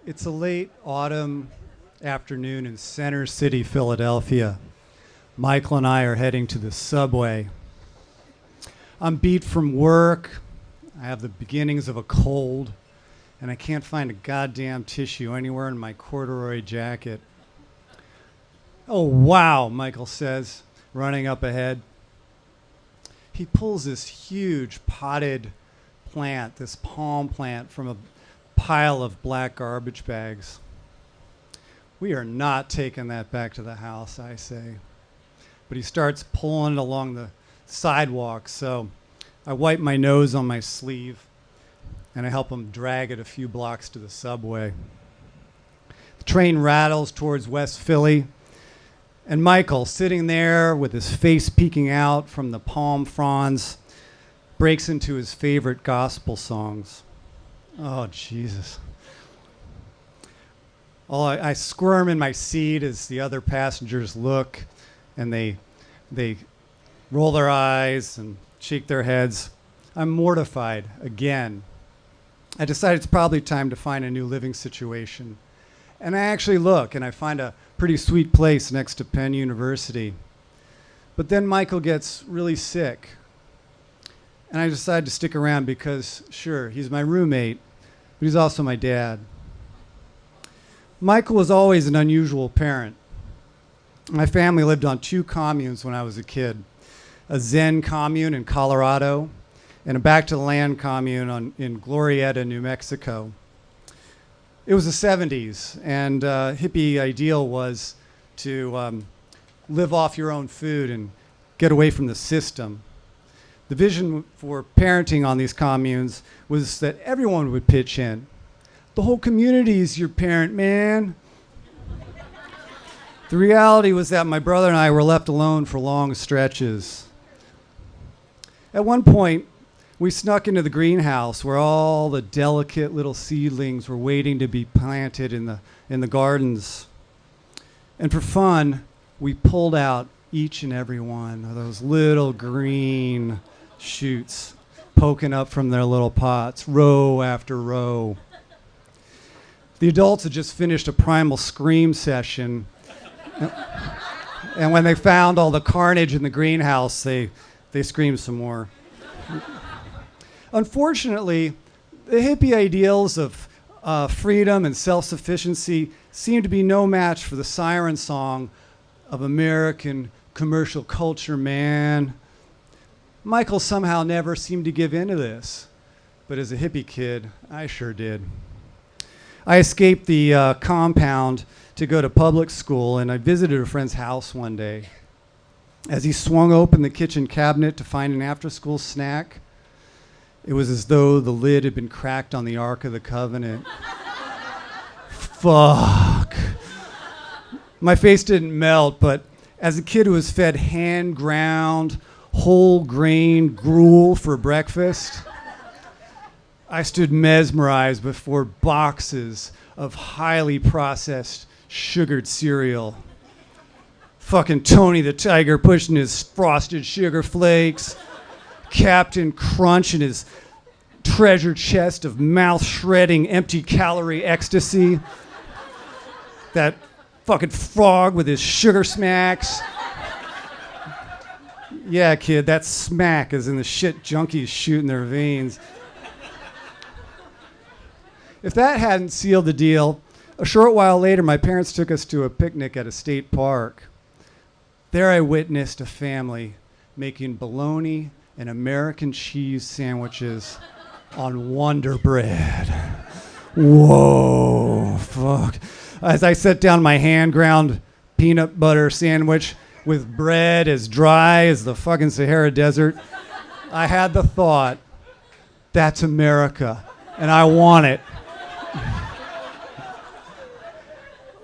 It's a late autumn afternoon in Center City, Philadelphia. Michael and I are heading to the subway. I'm beat from work. I have the beginnings of a cold, and I can't find a goddamn tissue anywhere in my corduroy jacket. Oh, wow, Michael says, running up ahead. He pulls this huge potted plant, this palm plant, from a pile of black garbage bags. We are not taking that back to the house, I say. But he starts pulling it along the sidewalk, so I wipe my nose on my sleeve and I help him drag it a few blocks to the subway. The train rattles towards West Philly, and Michael, sitting there with his face peeking out from the palm fronds, breaks into his favorite gospel songs. Oh, Jesus. I squirm in my seat as the other passengers look, and they roll their eyes and shake their heads. I'm mortified again. I decide it's probably time to find a new living situation. And I actually look, and I find a pretty sweet place next to Penn University. But then Michael gets really sick. And I decide to stick around because, sure, he's my roommate, but he's also my dad. Michael was always an unusual parent. My family lived on 2 communes when I was a kid, a Zen commune in Colorado and a Back to the Land commune in Glorieta, New Mexico. It was the 70s, and hippie ideal was to live off your own food and get away from the system. The vision for parenting on these communes was that everyone would pitch in. The whole community is your parent, man. The reality was that my brother and I were left alone for long stretches. At one point, we snuck into the greenhouse where all the delicate little seedlings were waiting to be planted in the gardens. And for fun, we pulled out each and every one of those little green shoots poking up from their little pots, row after row. The adults had just finished a primal scream session, and when they found all the carnage in the greenhouse, they screamed some more. Unfortunately, the hippie ideals of freedom and self-sufficiency seem to be no match for the siren song of American commercial culture, man. Michael somehow never seemed to give in to this, but as a hippie kid, I sure did. I escaped the compound to go to public school, and I visited a friend's house one day. As he swung open the kitchen cabinet to find an after-school snack, it was as though the lid had been cracked on the Ark of the Covenant. Fuck. My face didn't melt, but as a kid who was fed hand-ground, whole grain gruel for breakfast, I stood mesmerized before boxes of highly processed sugared cereal. Fucking Tony the Tiger pushing his frosted sugar flakes, Captain Crunch in his treasure chest of mouth-shredding empty calorie ecstasy, that fucking frog with his sugar smacks. Yeah, kid, that smack is in the shit junkies shoot in their veins. If that hadn't sealed the deal, a short while later, my parents took us to a picnic at a state park. There I witnessed a family making bologna and American cheese sandwiches on Wonder Bread. Whoa, fuck. As I set down my hand-ground peanut butter sandwich with bread as dry as the fucking Sahara Desert, I had the thought, that's America, and I want it.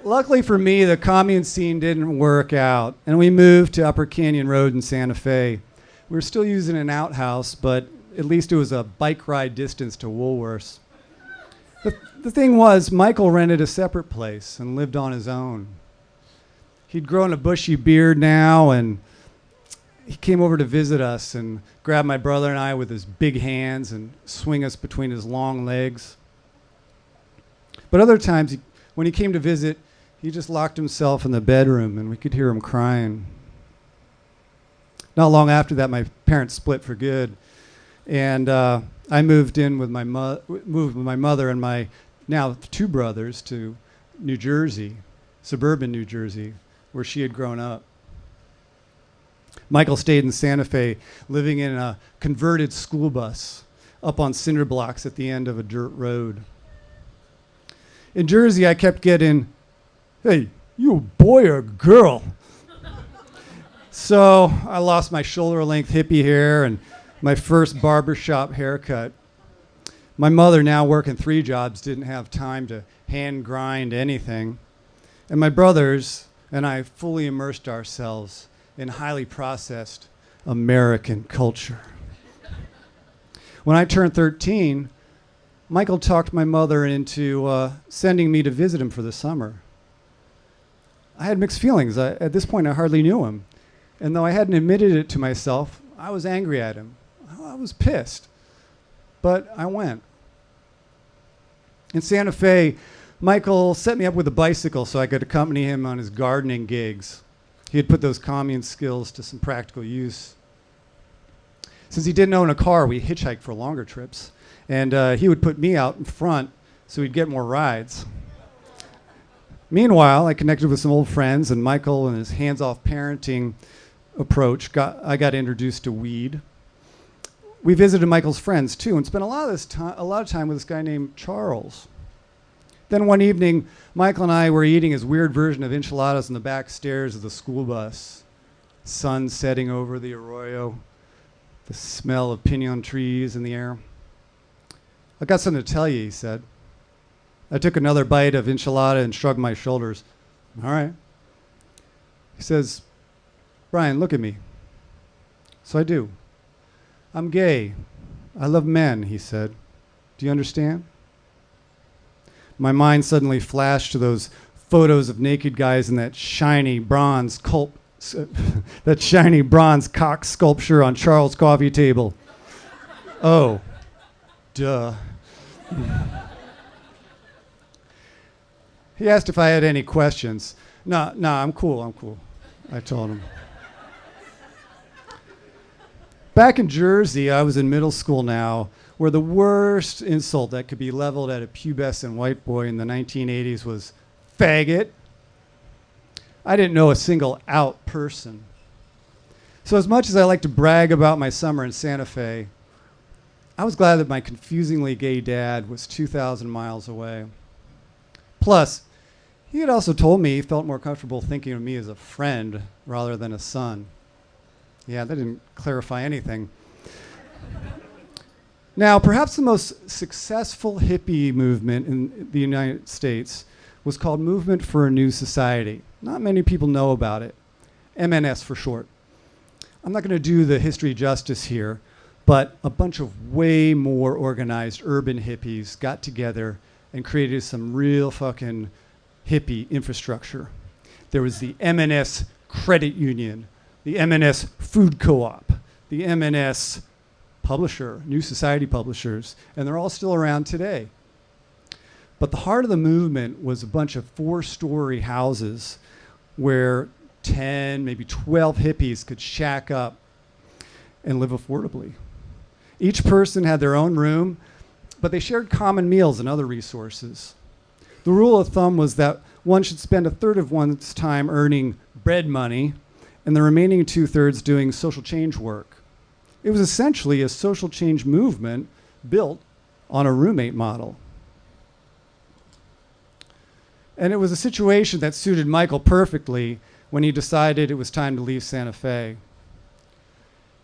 Luckily for me, the commune scene didn't work out, and we moved to Upper Canyon Road in Santa Fe. We were still using an outhouse, but at least it was a bike ride distance to Woolworths. The thing was, Michael rented a separate place and lived on his own. He'd grown a bushy beard now, and he came over to visit us and grab my brother and I with his big hands and swing us between his long legs. But other times, when he came to visit, he just locked himself in the bedroom, and we could hear him crying. Not long after that, my parents split for good, and I moved with my mother and my now 2 brothers to New Jersey, suburban New Jersey, where she had grown up. Michael stayed in Santa Fe, living in a converted school bus up on cinder blocks at the end of a dirt road. In Jersey, I kept getting, "Hey, you a boy or a girl?" So I lost my shoulder-length hippie hair and my first barbershop haircut. My mother, now working 3 jobs, didn't have time to hand grind anything. And my brothers and I fully immersed ourselves in highly processed American culture. When I turned 13, Michael talked my mother into sending me to visit him for the summer. I had mixed feelings. At this point, I hardly knew him. And though I hadn't admitted it to myself, I was angry at him. I was pissed. But I went. In Santa Fe, Michael set me up with a bicycle so I could accompany him on his gardening gigs. He had put those commune skills to some practical use. Since he didn't own a car, we hitchhiked for longer trips. And he would put me out in front so we'd get more rides. Meanwhile, I connected with some old friends, and Michael and his hands-off parenting approach, I got introduced to weed. We visited Michael's friends too, and spent a lot of time with this guy named Charles. Then one evening, Michael and I were eating his weird version of enchiladas in the back stairs of the school bus. Sun setting over the arroyo, the smell of pinon trees in the air. "I got something to tell you," he said. I took another bite of enchilada and shrugged my shoulders. "All right." He says, "Brian, look at me." So I do. "I'm gay. I love men," he said. "Do you understand?" My mind suddenly flashed to those photos of naked guys in that shiny bronze cock sculpture on Charles' coffee table. Oh, duh. He asked if I had any questions. No, I'm cool, I told him. Back in Jersey, I was in middle school now, where the worst insult that could be leveled at a pubescent white boy in the 1980s was faggot. I didn't know a single out person. So as much as I like to brag about my summer in Santa Fe, I was glad that my confusingly gay dad was 2,000 miles away. Plus, he had also told me he felt more comfortable thinking of me as a friend rather than a son. Yeah, that didn't clarify anything. Now, perhaps the most successful hippie movement in the United States was called Movement for a New Society. Not many people know about it. MNS for short. I'm not going to do the history justice here, but a bunch of way more organized urban hippies got together and created some real fucking hippie infrastructure. There was the MNS Credit Union, the MNS Food Co-op, the MNS Publisher, New Society Publishers, and they're all still around today. But the heart of the movement was a bunch of 4-story houses where 10, maybe 12 hippies could shack up and live affordably. Each person had their own room, but they shared common meals and other resources. The rule of thumb was that one should spend a third of one's time earning bread money and the remaining 2/3 doing social change work. It was essentially a social change movement built on a roommate model. And it was a situation that suited Michael perfectly when he decided it was time to leave Santa Fe.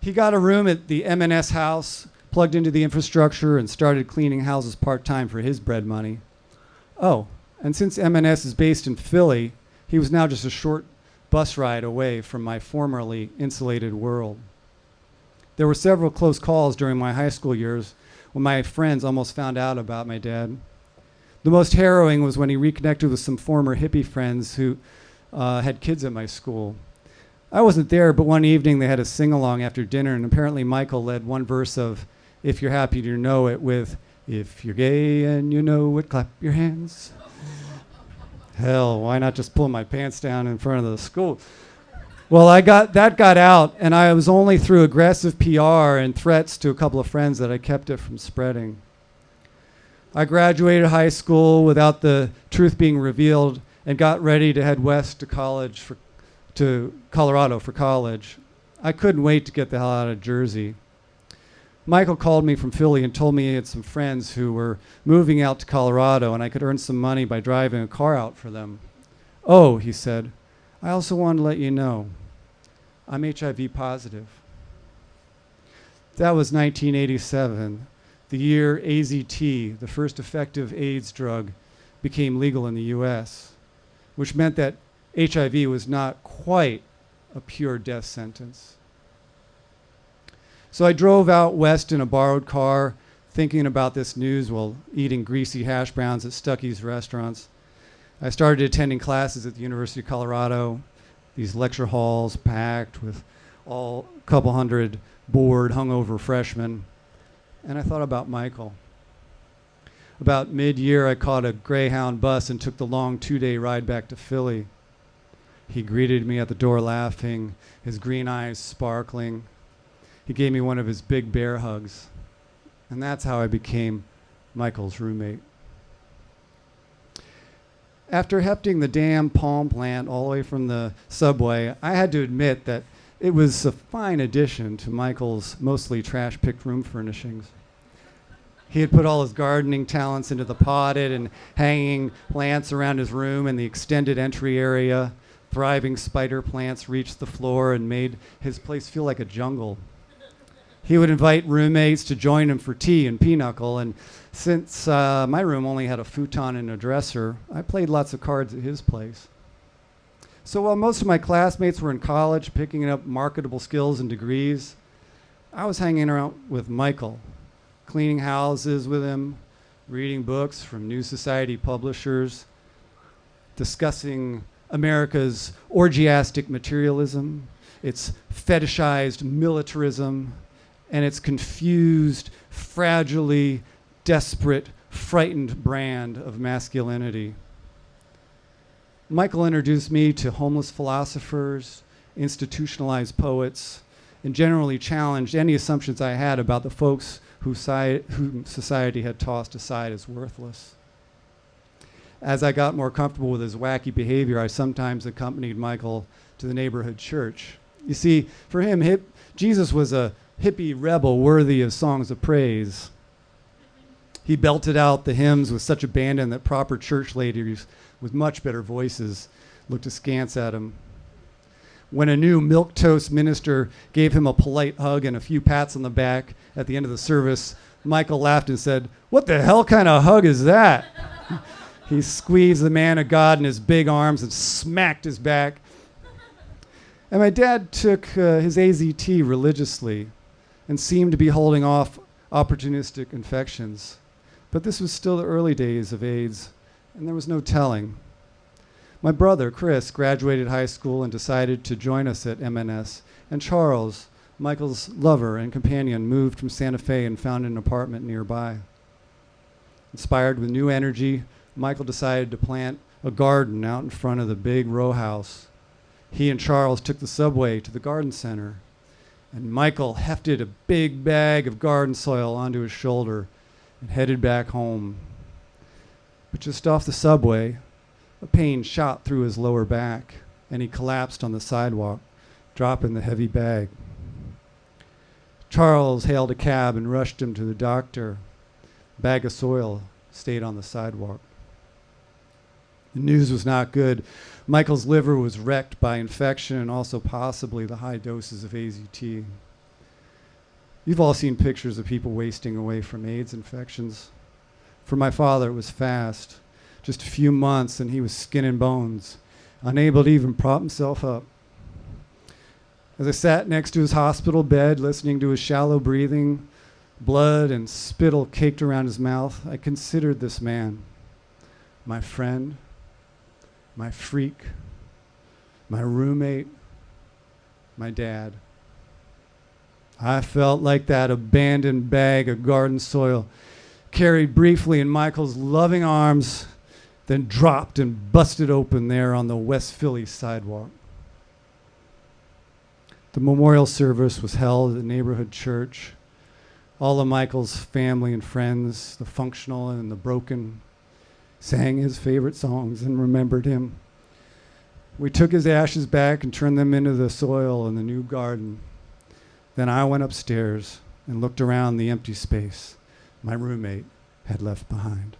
He got a room at the M&S house, plugged into the infrastructure, and started cleaning houses part-time for his bread money. Oh, and since M&S is based in Philly, he was now just a short bus ride away from my formerly insulated world. There were several close calls during my high school years when my friends almost found out about my dad. The most harrowing was when he reconnected with some former hippie friends who had kids at my school. I wasn't there, but one evening they had a sing-along after dinner, and apparently Michael led one verse of "If You're Happy to Know It" with If you're gay and you know it, clap your hands. Hell, why not just pull my pants down in front of the school? Well, that got out, and I was only through aggressive PR and threats to a couple of friends that I kept it from spreading. I graduated high school without the truth being revealed and got ready to head west to Colorado for college. I couldn't wait to get the hell out of Jersey. Michael called me from Philly and told me he had some friends who were moving out to Colorado and I could earn some money by driving a car out for them. Oh, he said, I also wanted to let you know, I'm HIV positive. That was 1987, the year AZT, the first effective AIDS drug, became legal in the US, which meant that HIV was not quite a pure death sentence. So I drove out west in a borrowed car, thinking about this news while eating greasy hash browns at Stuckey's restaurants. I started attending classes at the University of Colorado, these lecture halls packed with a couple hundred bored, hungover freshmen. And I thought about Michael. About mid-year, I caught a Greyhound bus and took the long 2-day ride back to Philly. He greeted me at the door laughing, his green eyes sparkling. He gave me one of his big bear hugs. And that's how I became Michael's roommate. After hefting the damn palm plant all the way from the subway, I had to admit that it was a fine addition to Michael's mostly trash-picked room furnishings. He had put all his gardening talents into the potted and hanging plants around his room and the extended entry area. Thriving spider plants reached the floor and made his place feel like a jungle. He would invite roommates to join him for tea and pinochle, and since my room only had a futon and a dresser, I played lots of cards at his place. So while most of my classmates were in college picking up marketable skills and degrees, I was hanging around with Michael, cleaning houses with him, reading books from New Society publishers, discussing America's orgiastic materialism, its fetishized militarism, and its confused, fragilely desperate, frightened brand of masculinity. Michael introduced me to homeless philosophers, institutionalized poets, and generally challenged any assumptions I had about the folks whom society had tossed aside as worthless. As I got more comfortable with his wacky behavior, I sometimes accompanied Michael to the neighborhood church. You see, for him, Jesus was a hippie rebel worthy of songs of praise. He belted out the hymns with such abandon that proper church ladies with much better voices looked askance at him. When a new milquetoast minister gave him a polite hug and a few pats on the back at the end of the service, Michael laughed and said, "What the hell kind of hug is that?" He squeezed the man of God in his big arms and smacked his back. And my dad took his AZT religiously and seemed to be holding off opportunistic infections. But this was still the early days of AIDS, and there was no telling. My brother, Chris, graduated high school and decided to join us at MNS, and Charles, Michael's lover and companion, moved from Santa Fe and found an apartment nearby. Inspired with new energy, Michael decided to plant a garden out in front of the big row house. He and Charles took the subway to the garden center, and Michael hefted a big bag of garden soil onto his shoulder and headed back home. But just off the subway, a pain shot through his lower back, and he collapsed on the sidewalk, dropping the heavy bag. Charles hailed a cab and rushed him to the doctor. The bag of soil stayed on the sidewalk. The news was not good. Michael's liver was wrecked by infection and also possibly the high doses of AZT. You've all seen pictures of people wasting away from AIDS infections. For my father, it was fast. Just a few months and he was skin and bones, unable to even prop himself up. As I sat next to his hospital bed, listening to his shallow breathing, blood and spittle caked around his mouth, I considered this man, my friend, my freak, my roommate, my dad. I felt like that abandoned bag of garden soil carried briefly in Michael's loving arms, then dropped and busted open there on the West Philly sidewalk. The memorial service was held at the neighborhood church. All of Michael's family and friends, the functional and the broken, sang his favorite songs and remembered him. We took his ashes back and turned them into the soil in the new garden. Then I went upstairs and looked around the empty space my roommate had left behind.